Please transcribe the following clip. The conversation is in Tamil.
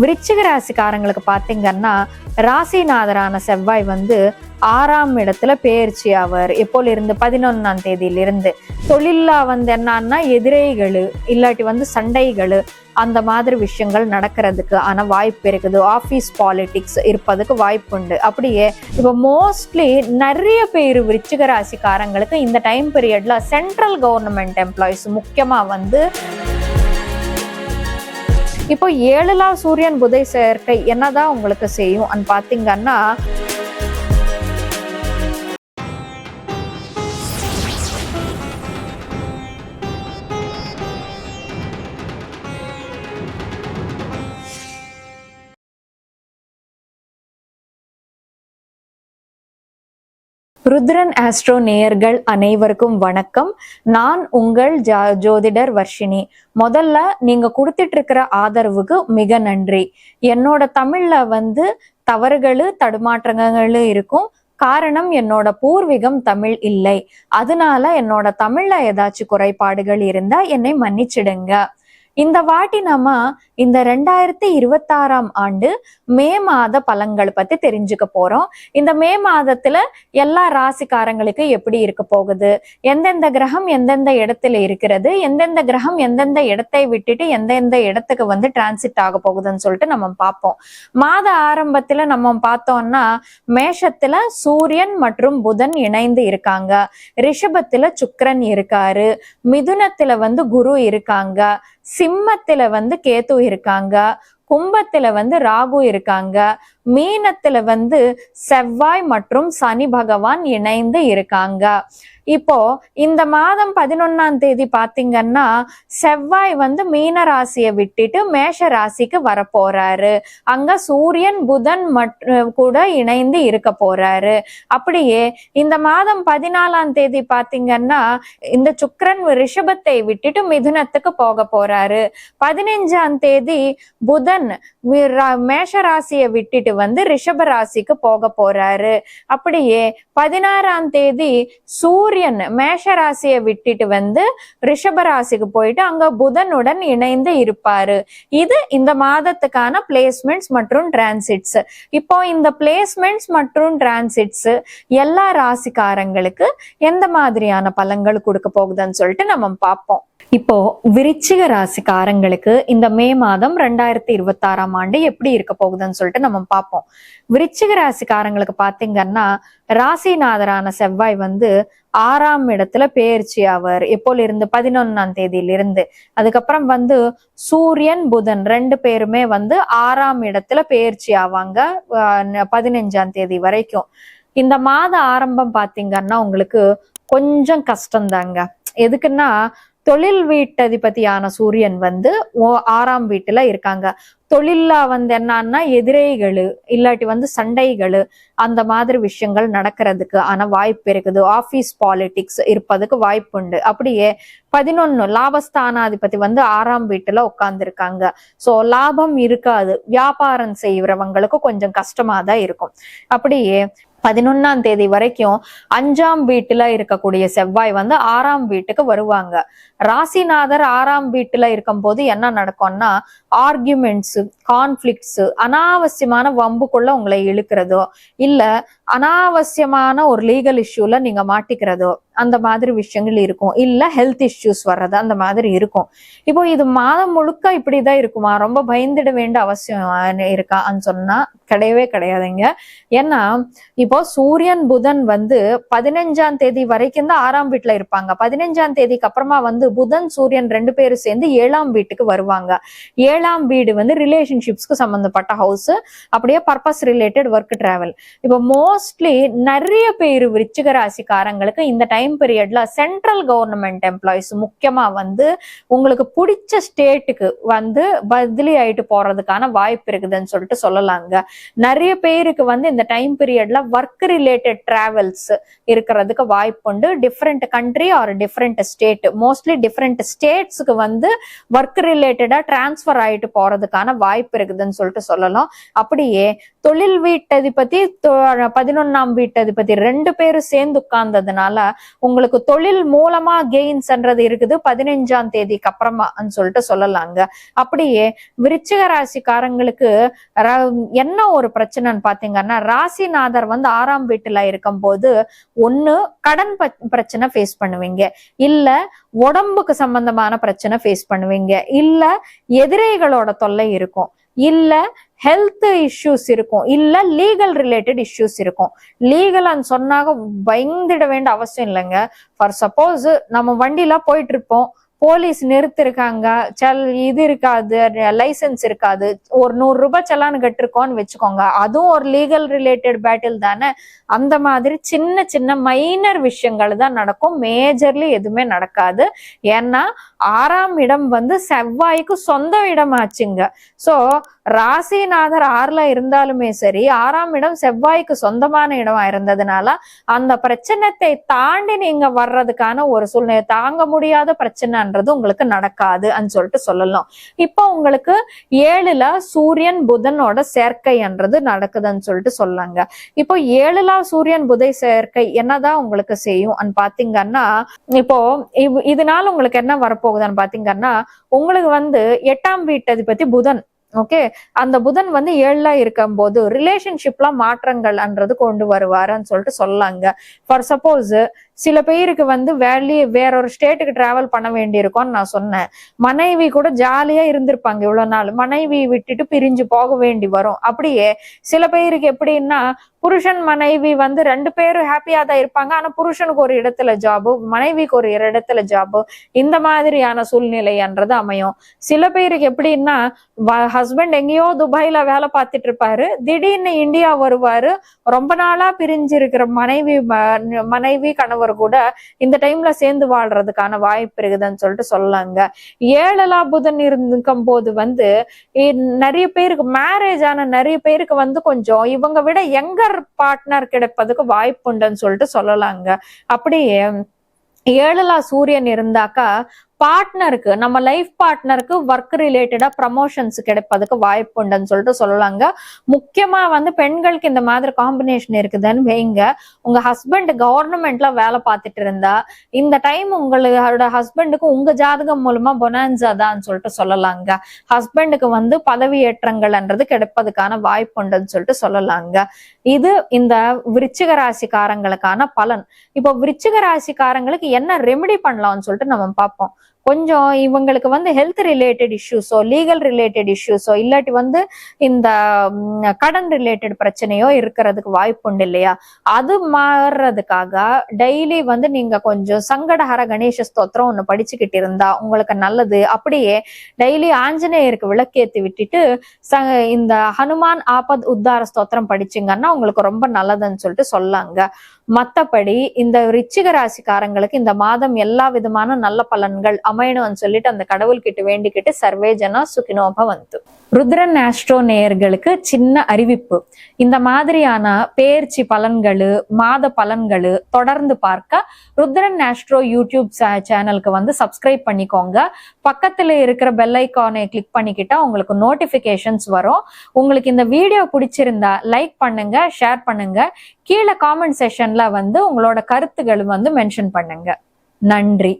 விருச்சிக ராசிக்காரங்களுக்கு பாத்தீங்கன்னா ராசிநாதரான செவ்வாய் வந்து 6ஆம் இடத்துல பெயர்ச்சி ஆவார். எப்போல இருந்து 11ஆம் தேதியிலிருந்து. தொழில்ல வந்து என்னன்னா எதிரிகள் இல்லாட்டி வந்து சண்டைகள் அந்த மாதிரி விஷயங்கள் நடக்கிறதுக்கு ஆனா வாய்ப்பு இருக்குது. ஆபீஸ் பாலிடிக்ஸ் இருப்பதுக்கு வாய்ப்பு உண்டு. அப்படியே இப்போ மோஸ்ட்லி நிறைய பேர் விருச்சிக ராசிக்காரங்களுக்கு இந்த டைம் பீரியட்ல சென்ட்ரல் கவர்மெண்ட் எம்ப்ளாயிஸ் முக்கியமா வந்து இப்போ 7ல சூரியன் புதை சேர்க்கை என்னதான் உங்களுக்கு செய்யும் பாத்தீங்கன்னா ருத்ரன் ஆஸ்ட்ரோ நேயர்கள் அனைவருக்கும் வணக்கம். நான் உங்கள் ஜோதிடர் வர்ஷினி. முதல்ல நீங்க கொடுத்துட்டு இருக்கிற ஆதரவுக்கு மிக நன்றி. என்னோட தமிழ்ல வந்து தவறுகள் தடுமாற்றங்கள் இருக்கும். காரணம் என்னோட பூர்வீகம் தமிழ் இல்லை. அதனால என்னோட தமிழ்ல ஏதாச்சும் குறைபாடுகள் இருந்தா என்னை மன்னிச்சிடுங்க. இந்த வாட்டி நம்ம இந்த 2026ஆம் ஆண்டு மே மாத பலன்கள் பத்தி தெரிஞ்சுக்க போறோம். இந்த மே மாதத்துல எல்லா ராசிக்காரங்களுக்கு எப்படி இருக்க போகுது, எந்தெந்த கிரகம் எந்தெந்த இடத்துல இருக்கிறது, எந்தெந்த கிரகம் எந்தெந்த இடத்தை விட்டுட்டு எந்தெந்த இடத்துக்கு வந்து டிரான்சிட் ஆக போகுதுன்னு சொல்லிட்டு நம்ம பார்ப்போம். மாத ஆரம்பத்துல நம்ம பார்த்தோம்னா மேஷத்துல சூரியன் மற்றும் புதன் இணைந்து இருக்காங்க. ரிஷபத்துல சுக்கிரன் இருக்காரு. மிதுனத்துல வந்து குரு இருக்காங்க. சிம்மத்துல வந்து கேது இருக்காங்க. கும்பத்துல வந்து ராகு இருக்காங்க. மீனத்துல வந்து செவ்வாய் மற்றும் சனி பகவான் இணைந்து இருக்காங்க. இப்போ இந்த மாதம் 11ஆம் தேதி பாத்தீங்கன்னா செவ்வாய் வந்து மீன ராசியை விட்டுட்டு மேஷ ராசிக்கு வர போறாரு. அங்க சூரியன் புதன் கூட இணைந்து இருக்க போறாரு. அப்படியே இந்த மாதம் 14ஆம் தேதி பாத்தீங்கன்னா இந்த சுக்கிரன் ரிஷபத்தை விட்டுட்டு மிதுனத்துக்கு போக போறாரு. 15ஆம் தேதி புதன் மேஷ ராசியை விட்டுட்டு வந்து ரிஷப ராசிக்கு போக போறாரு. அப்படியே 16ஆம் தேதி சூரியன் மேஷ ராசியை விட்டுட்டு வந்து ரிஷப ராசிக்கு போயிட்டு அங்க புதனுடன் இணைந்து இருப்பாரு. இது இந்த மாதத்துக்கான பிளேஸ்மெண்ட்ஸ் மற்றும் டிரான்சிட்ஸ். இப்போ இந்த பிளேஸ்மெண்ட்ஸ் மற்றும் டிரான்சிட்ஸ் எல்லா ராசிக்காரங்களுக்கு எந்த மாதிரியான பலன்கள் கொடுக்க போகுதுன்னு சொல்லிட்டு நம்ம பார்ப்போம். இப்போ விருச்சிக ராசிக்காரங்களுக்கு இந்த மே மாதம் 2026ஆம் ஆண்டு எப்படி இருக்க போகுதுன்னு சொல்லிட்டு நம்ம பார்ப்போம். விருச்சிக ராசிக்காரங்களுக்கு பாத்தீங்கன்னா ராசிநாதரான செவ்வாய் வந்து 6ஆம் இடத்துல பெயர்ச்சி ஆவார். எப்போல இருந்து 11ஆம் தேதியிலிருந்து. அதுக்கப்புறம் வந்து சூரியன் புதன் 2 பேருமே வந்து 6ஆம் இடத்துல பெயர்ச்சி ஆவாங்க 15ஆம் தேதி வரைக்கும். இந்த மாத ஆரம்பம் பாத்தீங்கன்னா உங்களுக்கு கொஞ்சம் கஷ்டம்தாங்க. எதுக்குன்னா தொழில் வீட்டதிபதியான சூரியன் வந்து 6ஆம் வீட்டுல இருக்காங்க. தொழில்ல வந்து என்னன்னா எதிரிகள் இல்லாட்டி வந்து சண்டைகள் அந்த மாதிரி விஷயங்கள் நடக்கிறதுக்கு ஆனா வாய்ப்பு இருக்குது. ஆபீஸ் பாலிடிக்ஸ் இருப்பதுக்கு வாய்ப்பு உண்டு. அப்படியே 11 லாபஸ்தானாதிபதி வந்து 6ஆம் வீட்டுல உட்கார்ந்து இருக்காங்க. சோ லாபம் இருக்காது. வியாபாரம் செய்யறவங்களுக்கு கொஞ்சம் கஷ்டமா தான் இருக்கும். அப்படியே 11ஆம் தேதி வரைக்கும் 5ஆம் வீட்டுல இருக்கக்கூடிய செவ்வாய் வந்து 6ஆம் வீட்டுக்கு வருவாங்க. ராசிநாதர் 6ஆம் வீட்டுல இருக்கும் போது என்ன நடக்கும்னா ஆர்குமெண்ட்ஸ், கான்ஃபிளிக்ட்ஸ், அனாவசியமான வம்புக்குள்ள உங்களை இழுக்கிறதோ இல்ல அனாவசியமான ஒரு லீகல் இஷ்யூல நீங்க மாட்டிக்கிறதோ அந்த மாதிரி விஷயங்கள் இருக்கும். இல்ல ஹெல்த் இஷ்யூஸ் வர்றது அந்த மாதிரி இருக்கும். இப்போ இது மாதம் முழுக்க இப்படிதான் இருக்குமா, ரொம்ப பயந்துட வேண்டிய அவசியம் இருக்கான்னு சொன்னா கிடையவே கிடையாதுங்க. ஏன்னா இப்போ சூரியன் புதன் வந்து 15ஆம் தேதி வரைக்கும் தான் 6ஆம் வீட்டுல இருப்பாங்க. 15ஆம் தேதிக்கு அப்புறமா வந்து புதன் சூரியன் 2 பேரும் சேர்ந்து 7ஆம் வீட்டுக்கு வருவாங்க. 7ஆம் வீடு வந்து ரிலேஷன்ஷிப்ஸ்க்கு சம்பந்தப்பட்ட ஹவுஸ். அப்படியே பர்பஸ் ரிலேட்டட் ஒர்க் டிராவல். இப்போ மோஸ்ட்லி நிறைய பேர் விருச்சிக ராசிக்காரங்களுக்கு இந்த டைம் பீரியட்ல சென்ட்ரல் கவர்மெண்ட் எம்ப்ளாயிஸ் முக்கியமா வந்து உங்களுக்கு பிடிச்ச ஸ்டேட்டுக்கு வந்து பதிலி ஆயிட்டு போறதுக்கான வாய்ப்பு இருக்குதுன்னு சொல்லிட்டு சொல்லலாங்க. நிறைய பேருக்கு வந்து இந்த டைம் பீரியட்ல ஒர்க் ரிலேட்டட் டிராவல்ஸ் இருக்கிறதுக்கு வாய்ப்பு உண்டு. Different country or different state, mostly different ஸ்டேட்ஸ்க்கு வந்து ஒர்க் ரிலேட்டடா டிரான்ஸ்பர் ஆயிட்டு போறதுக்கான வாய்ப்பு இருக்குதுன்னு சொல்லிட்டு சொல்லலாம். அப்படியே தொழில் வீட்டதிபதி 11ஆம் வீட்டதிபதி 2 பேரும் சேர்ந்து உட்கார்ந்ததுனால உங்களுக்கு தொழில் மூலமா கெயின்ஸ்ன்றது இருக்குது 15ஆம் தேதிக்கு அப்புறமா சொல்லிட்டு சொல்லலாங்க. அப்படியே விருச்சிக ராசிக்காரங்களுக்கு என்ன ஒரு பிரச்சனைன்னு பாத்தீங்கன்னா, ராசிநாதர் வந்து 6ஆம் வீட்டுல இருக்கும் போது ஒண்ணு கடன் பிரச்சனை ஃபேஸ் பண்ணுவீங்க, இல்ல உடம்புக்கு சம்பந்தமான பிரச்சனை ஃபேஸ் பண்ணுவீங்க, இல்ல எதிரிகளோட தொல்லை இருக்கும், இல்ல ஹெல்த் இஷ்யூஸ் இருக்கும், இல்ல லீகல் ரிலேட்டட் இஷ்யூஸ் இருக்கும். லீகல் சொன்னாக பயந்துட வேண்டிய அவசியம் இல்லைங்க. ஃபார் சப்போஸ் நம்ம வண்டியில போயிட்டு இருப்போம், போலீஸ் நிறுத்திருக்காங்க, இது இருக்காது, லைசன்ஸ் இருக்காது, ஒரு 100 ரூபாய் செலான்னு கட்டிருக்கோன்னு வச்சுக்கோங்க, அதுவும் ஒரு லீகல் ரிலேட்டட் பேட்டில் தானே. அந்த மாதிரி சின்ன சின்ன மைனர் விஷயங்கள் தான் நடக்கும், மேஜர்லி எதுவுமே நடக்காது. ஏன்னா 6ஆம் இடம் வந்து செவ்வாய்க்கு சொந்த இடம் ஆச்சுங்க. சோ ராசிநாதர் 6ல இருந்தாலுமே சரி, 6ஆம் இடம் செவ்வாய்க்கு சொந்தமான இடமா இருந்ததுனால அந்த பிரச்சனத்தை தாண்டி நீங்க வர்றதுக்கான ஒரு சூழ்நிலை, தாங்க முடியாத பிரச்சனைன்றது உங்களுக்கு நடக்காது சொல்லிட்டு சொல்லலாம். இப்போ உங்களுக்கு 7ல சூரியன் புதனோட சேர்க்கைன்றது நடக்குதுன்னு சொல்லிட்டு சொல்லாங்க. இப்போ 7ல சூரியன் புதை சேர்க்கை என்னதான் உங்களுக்கு செய்யும் பாத்தீங்கன்னா, இப்போ இதனால உங்களுக்கு என்ன வரப்போகுதுன்னு பாத்தீங்கன்னா, உங்களுக்கு வந்து 8ஆம் வீட்டதிபதி புதன், ஓகே, அந்த புதன் வந்து 7ல இருக்கும் போது ரிலேஷன்ஷிப்ல மாற்றங்கள்ன்றது கொண்டு வருவாருன்னு சொல்லிட்டு சொல்லாங்க. ஃபார் சப்போஸ் சில பேருக்கு வந்து வேற ஒரு ஸ்டேட்டுக்கு டிராவல் பண்ண வேண்டி இருக்கும்னு நான் சொன்னேன். மனைவி கூட ஜாலியா இருந்திருப்பாங்க இவ்வளவு நாள், மனைவி விட்டுட்டு பிரிஞ்சு போக வேண்டி வரும். அப்படியே சில பேருக்கு எப்படின்னா, புருஷன் மனைவி வந்து 2 பேரும் ஹாப்பியா தான் இருப்பாங்க, ஆனா புருஷனுக்கு ஒரு இடத்துல ஜாபு, மனைவிக்கு ஒரு இடத்துல ஜாபு, இந்த மாதிரியான சூழ்நிலைன்றது அமையும். சில பேருக்கு எப்படின்னா, ஹஸ்பண்ட் எங்கேயோ துபாயில வேலை பார்த்துட்டு இருப்பாரு, திடீர்னு இந்தியா வருவாரு, ரொம்ப நாளா பிரிஞ்சு இருக்கிற மனைவி கணவர் கூட இந்த டைம்ல சேர்ந்து வாழ்றதுக்கான வாய்ப்பு இருக்குதுன்னு சொல்லிட்டு சொல்லாங்க. 7ல புதன் இருக்கும் போது வந்து நிறைய பேருக்கு மேரேஜ் ஆன நிறைய பேருக்கு வந்து கொஞ்சம் இவங்க விட யங்கர் பார்ட்னர் கிடைப்பதுக்கு வாய்ப்பு உண்டுன்னு சொல்லிட்டு சொல்லலாங்க. அப்படியே 7ல சூரியன் இருந்தாக்கா பார்ட்னருக்கு, நம்ம லைஃப் பார்ட்னருக்கு ஒர்க் ரிலேட்டடா ப்ரமோஷன்ஸ் கிடைப்பதுக்கு வாய்ப்பு உண்டுன்னு சொல்லிட்டு சொல்லலாங்க. முக்கியமா வந்து பெண்களுக்கு இந்த மாதிரி காம்பினேஷன் இருக்குதுன்னு வைங்க, உங்க ஹஸ்பண்ட் கவர்மெண்ட்ல வேலை பார்த்துட்டு இருந்தா இந்த டைம் உங்களோட ஹஸ்பண்டுக்கு உங்க ஜாதகம் மூலமா பொனான்சா தான் சொல்லிட்டு சொல்லலாங்க. ஹஸ்பண்டுக்கு வந்து பதவி ஏற்றங்கள்ன்றது கிடைப்பதுக்கான வாய்ப்பு உண்டுன்னு சொல்லிட்டு சொல்லலாங்க. இது இந்த விருச்சிக ராசிக்காரங்களுக்கான பலன். இப்போ விருச்சிக ராசிக்காரங்களுக்கு என்ன ரெமெடி பண்ணலாம்னு சொல்லிட்டு நம்ம பார்ப்போம். கொஞ்சம் இவங்களுக்கு வந்து ஹெல்த் ரிலேட்டட் இஷ்யூஸோ, லீகல் ரிலேட்டட் இஷ்யூஸோ, இல்லாட்டி வந்து இந்த கடன் ரிலேட்டட் பிரச்சனையோ இருக்கிறதுக்கு வாய்ப்பு உண்டு இல்லையா, அது மாறுறதுக்காக டெய்லி வந்து நீங்க கொஞ்சம் சங்கடஹர கணேச ஸ்தோத்திரம் ஒண்ணு படிச்சுக்கிட்டு இருந்தா உங்களுக்கு நல்லது. அப்படியே டெய்லி ஆஞ்சநேயருக்கு விளக்கேத்தி விட்டுட்டு இந்த ஹனுமான் ஆபத் உத்தார ஸ்தோத்திரம் படிச்சுங்கன்னா உங்களுக்கு ரொம்ப நல்லதுன்னு சொல்லிட்டு சொல்லாங்க. மத்தபடி இந்த விருச்சிக ராசிக்காரங்களுக்கு இந்த மாதம் எல்லா விதமான நல்ல பலன்கள் அமையணும்னு சொல்லிட்டு அந்த கடவுள்கிட்ட வேண்டிக்கிட்டு சர்வே ஜனா சுகினோ பவந்து. ருத்ரன் ஆஸ்ட்ரோ நேயர்களுக்கு சின்ன அறிவிப்பு. இந்த மாதிரியான பெயர்ச்சி பலன்களு, மாத பலன்களு தொடர்ந்து பார்க்க ருத்ரன் ஆஸ்ட்ரோ யூடியூப் சேனலுக்கு வந்து சப்ஸ்கிரைப் பண்ணிக்கோங்க. பக்கத்துல இருக்கிற பெல் ஐக்கானை கிளிக் பண்ணிக்கிட்டா உங்களுக்கு நோட்டிபிகேஷன்ஸ் வரும். உங்களுக்கு இந்த வீடியோ பிடிச்சிருந்தா லைக் பண்ணுங்க, ஷேர் பண்ணுங்க, கீழே காமெண்ட் செக்ஷன்ல வந்து உங்களோட கருத்துக்கள் வந்து மென்ஷன் பண்ணுங்க. நன்றி.